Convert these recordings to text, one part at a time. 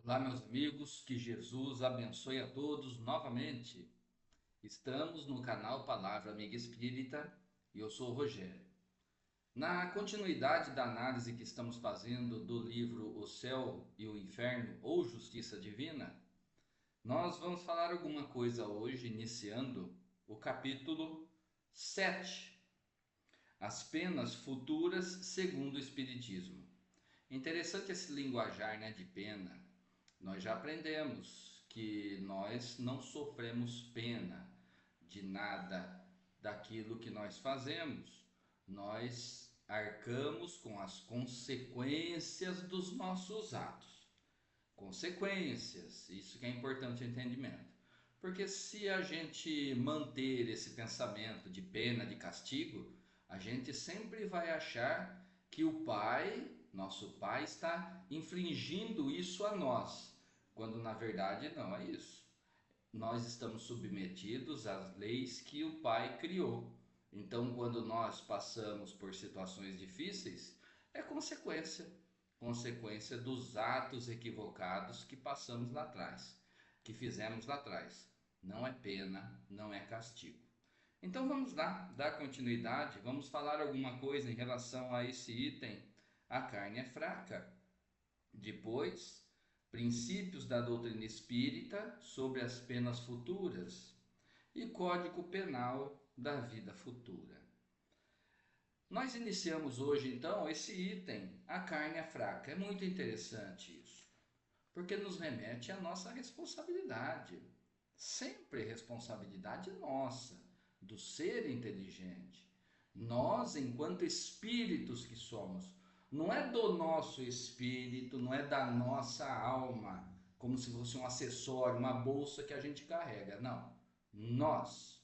Olá, meus amigos, que Jesus abençoe a todos novamente. Estamos no canal Palavra Amiga Espírita e eu sou o Rogério. Na continuidade da análise que estamos fazendo do livro O Céu e o Inferno ou Justiça Divina, nós vamos falar alguma coisa hoje, iniciando o capítulo 7, As Penas Futuras segundo o Espiritismo. Interessante esse linguajar, né, de pena. Nós já aprendemos que nós não sofremos pena de nada daquilo que nós fazemos. Nós arcamos com as consequências dos nossos atos. Consequências, isso que é importante o entendimento. Porque se a gente manter esse pensamento de pena, de castigo, a gente sempre vai achar que o Pai, nosso Pai, está infligindo isso a nós, quando na verdade não é isso. Nós estamos submetidos às leis que o Pai criou. Então, quando nós passamos por situações difíceis, é consequência dos atos equivocados que passamos lá atrás, que fizemos lá atrás. Não é pena, não é castigo. Então vamos lá, dar continuidade, vamos falar alguma coisa em relação a esse item. A carne é fraca. Depois, princípios da doutrina espírita sobre as penas futuras e código penal da vida futura. Nós iniciamos hoje então esse item, a carne é fraca. É muito interessante isso, porque nos remete à nossa responsabilidade. Sempre responsabilidade nossa, do ser inteligente. Nós, enquanto espíritos que somos, não é do nosso espírito, não é da nossa alma, como se fosse um acessório, uma bolsa que a gente carrega. Não. Nós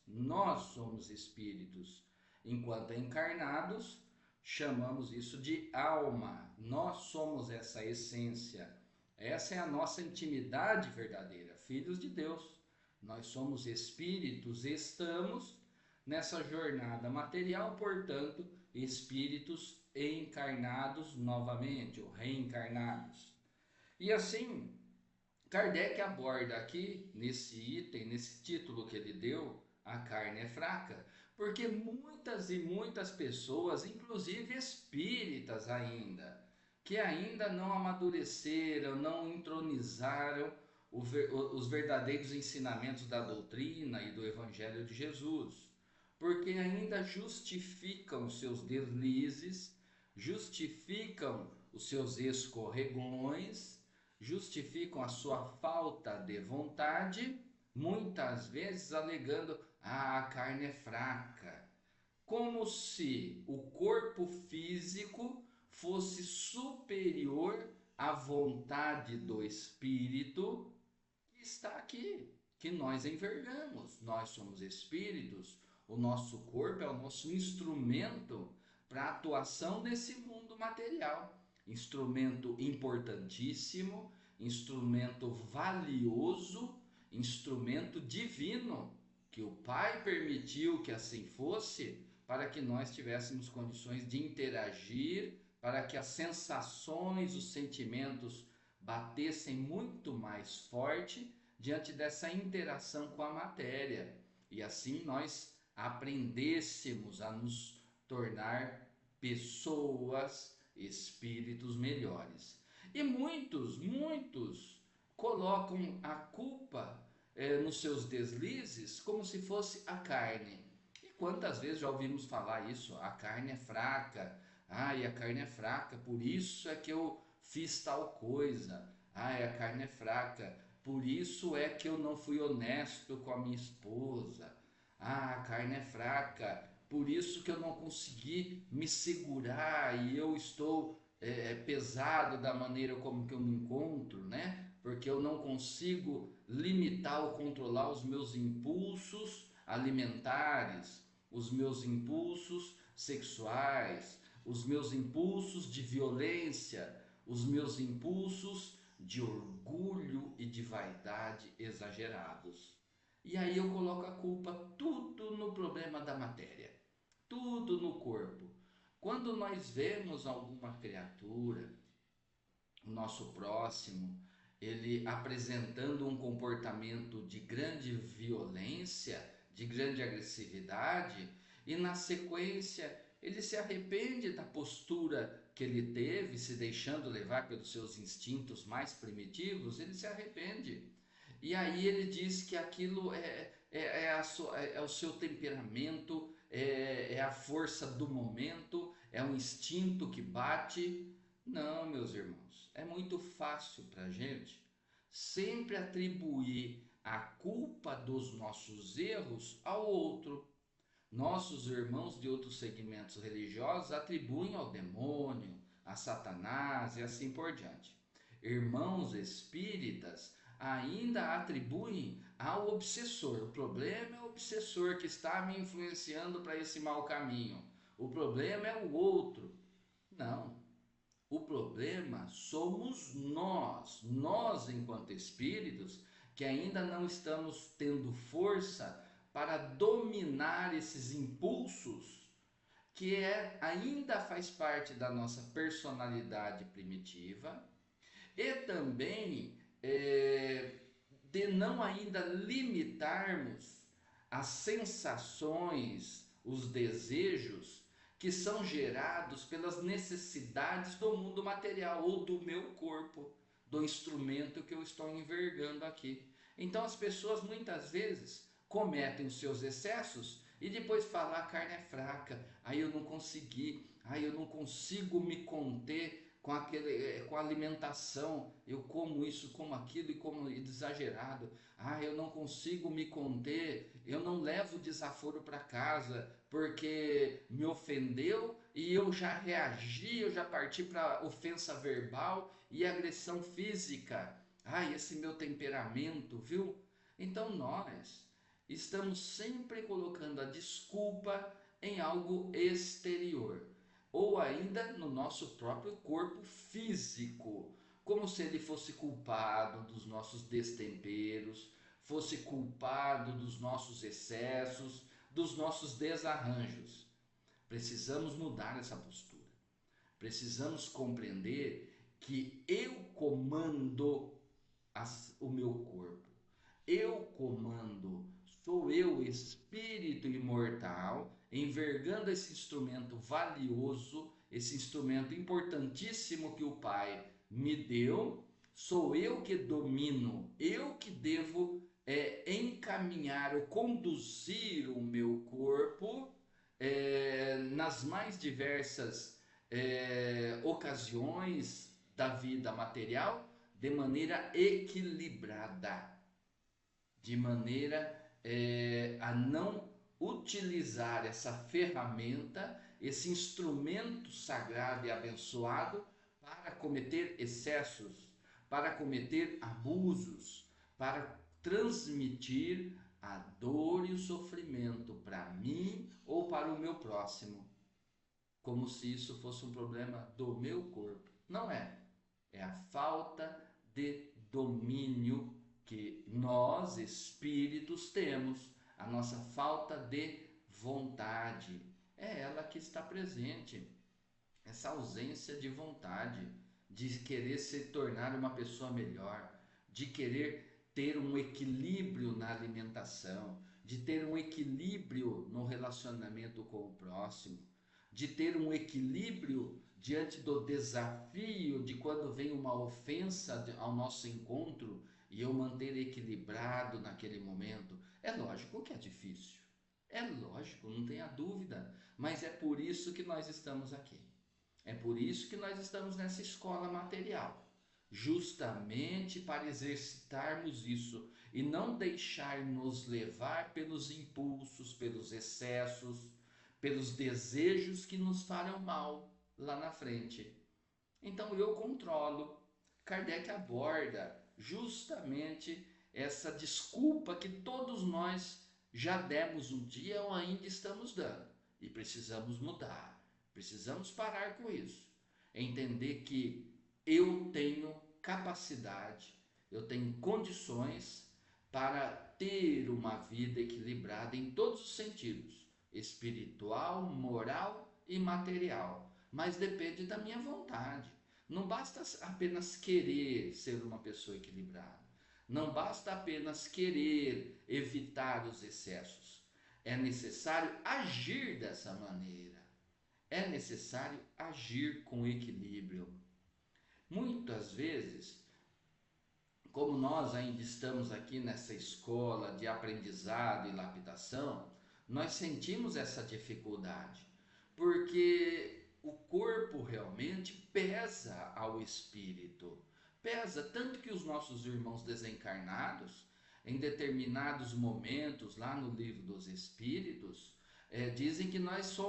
somos espíritos. Enquanto encarnados, chamamos isso de alma. Nós somos essa essência. Essa é a nossa intimidade verdadeira, filhos de Deus. Nós somos espíritos, estamos nessa jornada material, portanto, espíritos encarnados novamente, ou reencarnados. E assim, Kardec aborda aqui, nesse item, nesse título que ele deu, a carne é fraca, porque muitas e muitas pessoas, inclusive espíritas ainda, que ainda não amadureceram, não entronizaram os verdadeiros ensinamentos da doutrina e do Evangelho de Jesus, porque ainda justificam os seus deslizes, justificam os seus escorregões, justificam a sua falta de vontade, muitas vezes alegando: a carne é fraca, como se o corpo físico fosse superior à vontade do espírito que está aqui, que nós envergamos. Nós somos espíritos, o nosso corpo é o nosso instrumento para a atuação nesse mundo material. Instrumento importantíssimo, instrumento valioso, instrumento divino, que o Pai permitiu que assim fosse, para que nós tivéssemos condições de interagir, para que as sensações, os sentimentos batessem muito mais forte diante dessa interação com a matéria. E assim nós aprendêssemos a nos tornar pessoas, espíritos melhores. E muitos colocam a culpa nos seus deslizes como se fosse a carne. E quantas vezes já ouvimos falar isso? A carne é fraca. Ai, a carne é fraca, por isso é que eu fiz tal coisa. Ai, a carne é fraca, por isso é que eu não fui honesto com a minha esposa. Ah, a carne é fraca, por isso que eu não consegui me segurar e eu estou pesado da maneira como que eu me encontro, né? Porque eu não consigo limitar ou controlar os meus impulsos alimentares, os meus impulsos sexuais, os meus impulsos de violência, os meus impulsos de orgulho e de vaidade exagerados. E aí eu coloco a culpa tudo no problema da matéria, tudo no corpo. Quando nós vemos alguma criatura, o nosso próximo, ele apresentando um comportamento de grande violência, de grande agressividade, e na sequência ele se arrepende da postura que ele teve, se deixando levar pelos seus instintos mais primitivos, ele se arrepende. E aí ele diz que aquilo é o seu temperamento, é a força do momento, é um instinto que bate. Não, meus irmãos, é muito fácil para a gente sempre atribuir a culpa dos nossos erros ao outro. Nossos irmãos de outros segmentos religiosos atribuem ao demônio, a Satanás e assim por diante. Irmãos espíritas ainda atribuem ao obsessor. O problema é o obsessor que está me influenciando para esse mau caminho. O problema é o outro. Não. O problema somos nós enquanto espíritos, que ainda não estamos tendo força para dominar esses impulsos, que ainda faz parte da nossa personalidade primitiva, e também de não ainda limitarmos as sensações, os desejos que são gerados pelas necessidades do mundo material ou do meu corpo, do instrumento que eu estou envergando aqui. Então as pessoas muitas vezes cometem os seus excessos e depois falam: a carne é fraca, aí eu não consegui, aí eu não consigo me conter com a alimentação, eu como isso, como aquilo e como exagerado. Eu não consigo me conter, eu não levo desaforo para casa porque me ofendeu e eu já reagi, eu já parti para ofensa verbal e agressão física. Esse meu temperamento, viu? Então nós estamos sempre colocando a desculpa em algo exterior, ou ainda no nosso próprio corpo físico, como se ele fosse culpado dos nossos destemperos, fosse culpado dos nossos excessos, dos nossos desarranjos. Precisamos mudar essa postura. Precisamos compreender que eu comando o meu corpo. Eu comando, sou eu, espírito imortal, envergando esse instrumento valioso, esse instrumento importantíssimo que o Pai me deu. Sou eu que domino, eu que devo encaminhar ou conduzir o meu corpo nas mais diversas ocasiões da vida material de maneira equilibrada, de maneira a não utilizar essa ferramenta, esse instrumento sagrado e abençoado para cometer excessos, para cometer abusos, para transmitir a dor e o sofrimento para mim ou para o meu próximo, como se isso fosse um problema do meu corpo. Não é. É a falta de domínio que nós, espíritos, temos, a nossa falta de vontade. É ela que está presente, essa ausência de vontade, de querer se tornar uma pessoa melhor, de querer ter um equilíbrio na alimentação, de ter um equilíbrio no relacionamento com o próximo, de ter um equilíbrio diante do desafio de quando vem uma ofensa ao nosso encontro e eu manter equilibrado naquele momento. É lógico que é difícil, é lógico, não tenha dúvida, mas é por isso que nós estamos aqui. É por isso que nós estamos nessa escola material, justamente para exercitarmos isso e não deixar nos levar pelos impulsos, pelos excessos, pelos desejos que nos farão mal lá na frente. Então eu controlo. Kardec aborda justamente essa desculpa que todos nós já demos um dia ou ainda estamos dando. E precisamos mudar, precisamos parar com isso. Entender que eu tenho capacidade, eu tenho condições para ter uma vida equilibrada em todos os sentidos, espiritual, moral e material. Mas depende da minha vontade, Não basta apenas querer ser uma pessoa equilibrada. Não basta apenas querer evitar os excessos. É necessário agir dessa maneira. É necessário agir com equilíbrio. Muitas vezes, como nós ainda estamos aqui nessa escola de aprendizado e lapidação, nós sentimos essa dificuldade, porque o corpo realmente pesa ao espírito. Pesa tanto que os nossos irmãos desencarnados, em determinados momentos, lá no livro dos Espíritos, dizem que nós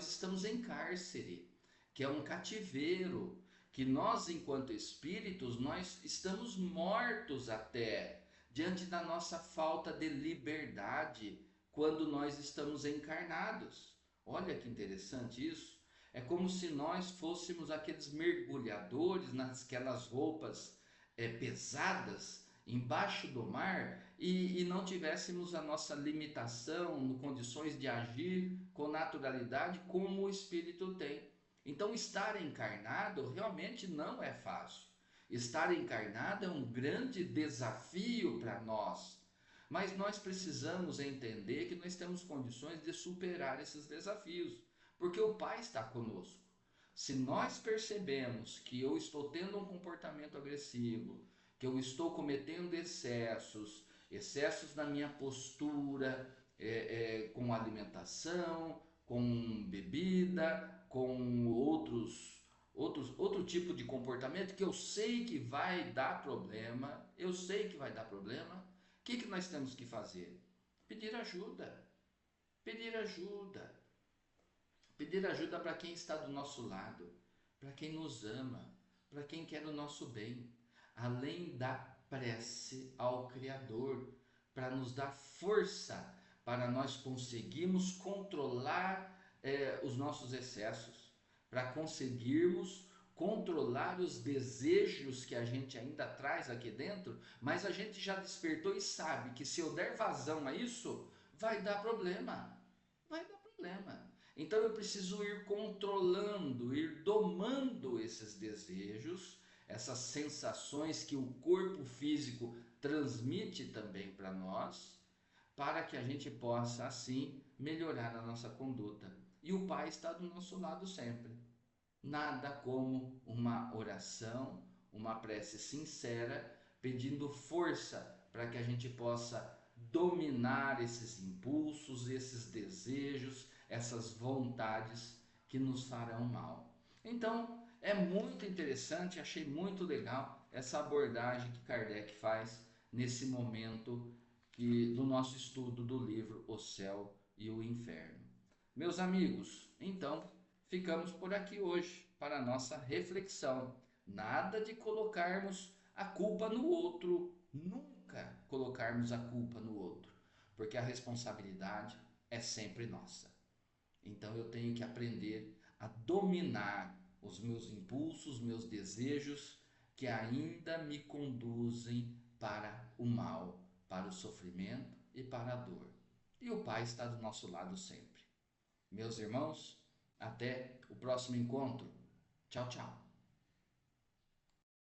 estamos em cárcere, que é um cativeiro, que nós, enquanto espíritos, nós estamos mortos até diante da nossa falta de liberdade quando nós estamos encarnados. Olha que interessante isso. É como se nós fôssemos aqueles mergulhadores naquelas roupas pesadas embaixo do mar e não tivéssemos a nossa limitação, condições de agir com naturalidade como o espírito tem. Então, estar encarnado realmente não é fácil. Estar encarnado é um grande desafio para nós, mas nós precisamos entender que nós temos condições de superar esses desafios, porque o Pai está conosco. Se nós percebemos que eu estou tendo um comportamento agressivo, que eu estou cometendo excessos na minha postura, com alimentação, com bebida, com outro tipo de comportamento que eu sei que vai dar problema, o que nós temos que fazer? Pedir ajuda, pedir ajuda, pedir ajuda para quem está do nosso lado, para quem nos ama, para quem quer o nosso bem, além da prece ao Criador, para nos dar força para nós conseguirmos controlar os nossos excessos, para conseguirmos controlar os desejos que a gente ainda traz aqui dentro, mas a gente já despertou e sabe que se eu der vazão a isso, vai dar problema, vai dar problema. Então eu preciso ir controlando, ir domando esses desejos, essas sensações que o corpo físico transmite também para nós, para que a gente possa assim melhorar a nossa conduta. E o Pai está do nosso lado sempre. Nada como uma oração, uma prece sincera, pedindo força para que a gente possa dominar esses impulsos, esses desejos, essas vontades que nos farão mal. Então, é muito interessante, achei muito legal essa abordagem que Kardec faz nesse momento do nosso estudo do livro O Céu e o Inferno. Meus amigos, então ficamos por aqui hoje para a nossa reflexão. Nada de colocarmos a culpa no outro, nunca colocarmos a culpa no outro, porque a responsabilidade é sempre nossa. Então eu tenho que aprender a dominar os meus impulsos, meus desejos que ainda me conduzem para o mal, para o sofrimento e para a dor. E o Pai está do nosso lado sempre. Meus irmãos, até o próximo encontro. Tchau, tchau.